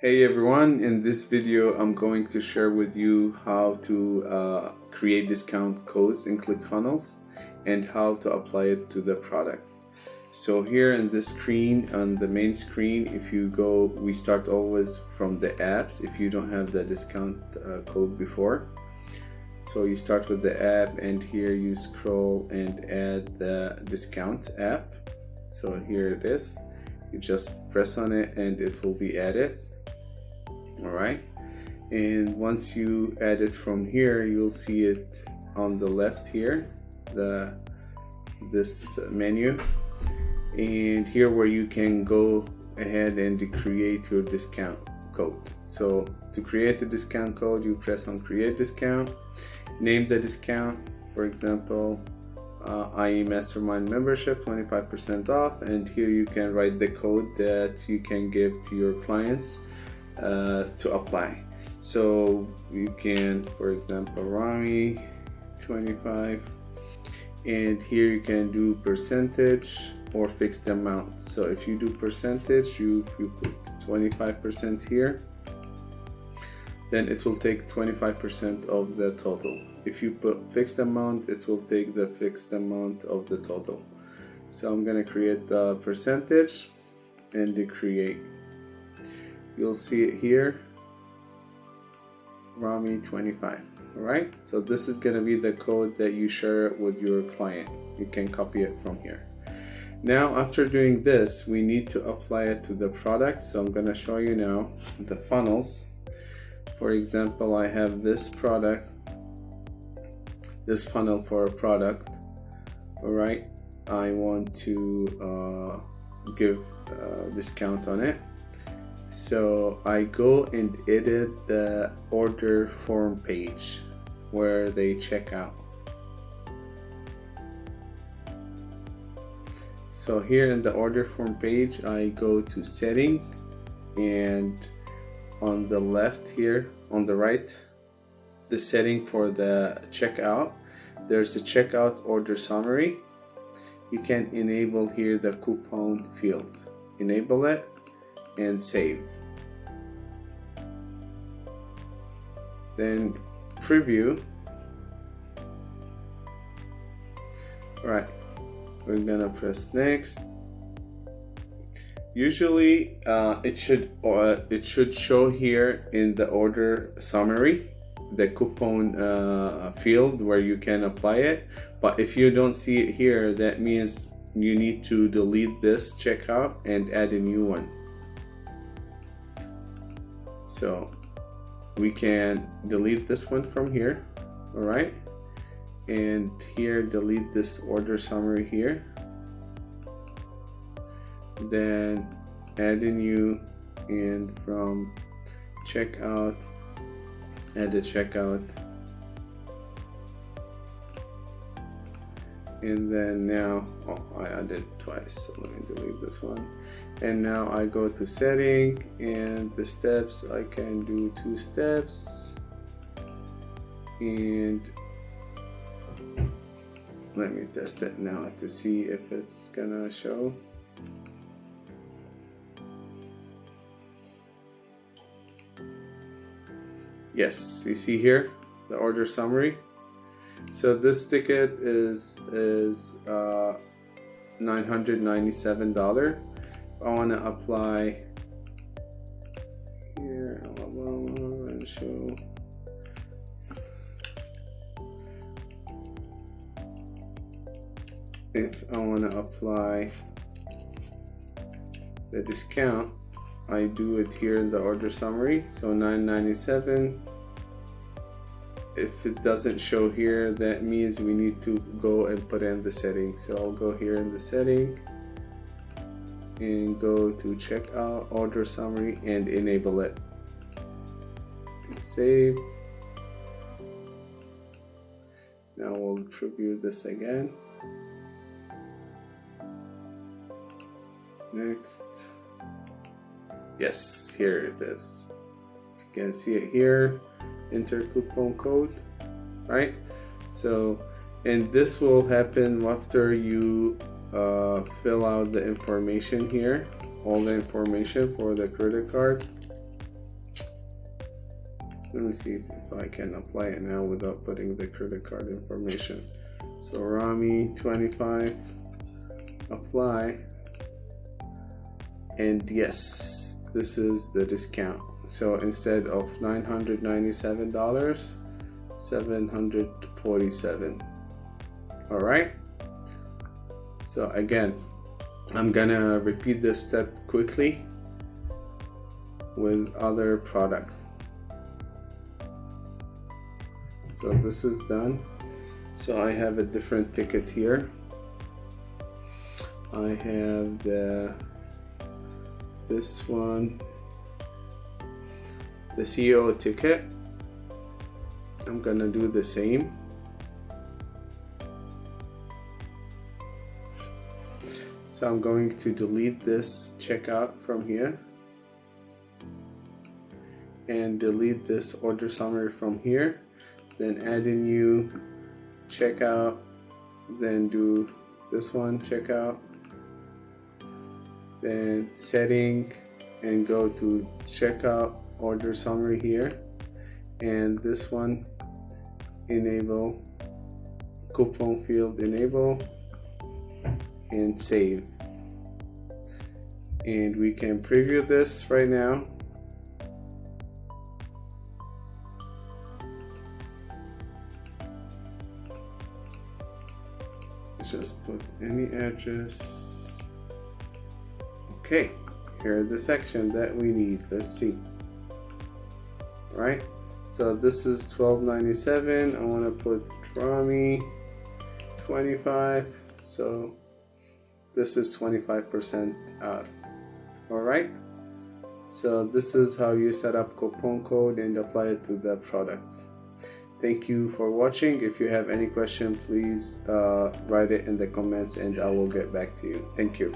Hey everyone, in this video I'm going to share with you how to create discount codes in ClickFunnels and how to apply it to the products. So here in this screen, on the main screen, if you go, we start always from the apps if you don't have the discount code before. So you start with the app and here you scroll and add the discount app. So here it is. You just press on it and it will be added. Alright, and once you add it from here, you'll see it on the left here, this menu, and here where you can go ahead and create your discount code. So to create the discount code, you press on create discount, name the discount, for example IE Mastermind membership 25% off, and here you can write the code that you can give to your clients to apply. So you can, for example, Rami 25, and here you can do percentage or fixed amount. So if you do percentage, you put 25% here, then it will take 25% of the total. If you put fixed amount, it will take the fixed amount of the total. So I'm gonna create the percentage and create. You'll see it here, Rami 25. Alright, so this is going to be the code that you share with your client. You can copy it from here. Now after doing this, we need to apply it to the product. So I'm going to show you now the funnels. For example, I have this product, this funnel for a product. Alright, I want to give a discount on it. So I go and edit the order form page where they check out. So here in the order form page, I go to setting, and on the left here, on the right, the setting for the checkout, there's the checkout order summary. You can enable here the coupon field. Enable it and save. Then preview. Alright, we're gonna press next. Usually it should show here in the order summary the coupon field where you can apply it, but if you don't see it here, that means you need to delete this checkout and add a new one. So we can delete this one from here, all right, and here delete this order summary here, then add a new, and from checkout add a checkout, and then now I added twice, so let me delete this one. And now I go to setting, and the steps, I can do 2 steps, and let me test it now to see if it's gonna show. Yes, you see here the order summary. So this ticket is $997. I want to apply here and show. If I want to apply the discount, I do it here in the order summary. So $997. If it doesn't show here, that means we need to go and put in the setting. So I'll go here in the setting and go to checkout order summary and enable it. Save. Now we'll preview this again. Next. Yes, here it is. You can see it here. Enter coupon code, right? So, and this will happen after you fill out the information here, all the information for the credit card. Let me see if I can apply it now without putting the credit card information. So Rami 25, apply, and yes, this is the discount. So instead of $997, $747. All right. So again, I'm gonna repeat this step quickly with other product. So this is done. So I have a different ticket here. I have this one, the CEO ticket. I'm gonna do the same. So I'm going to delete this checkout from here and delete this order summary from here, then add a new checkout, then do this one, checkout, then setting, and go to checkout order summary here, and this one, enable coupon field, enable, and save. And we can preview this right now. Just put any address. Okay, here are the section that we need. Let's see. All right, so this is $12.97. I want to put Rami 25. So this is 25% out. All right, so this is how you set up coupon code and apply it to the products. Thank you for watching. If you have any question, please write it in the comments and I will get back to you. Thank you.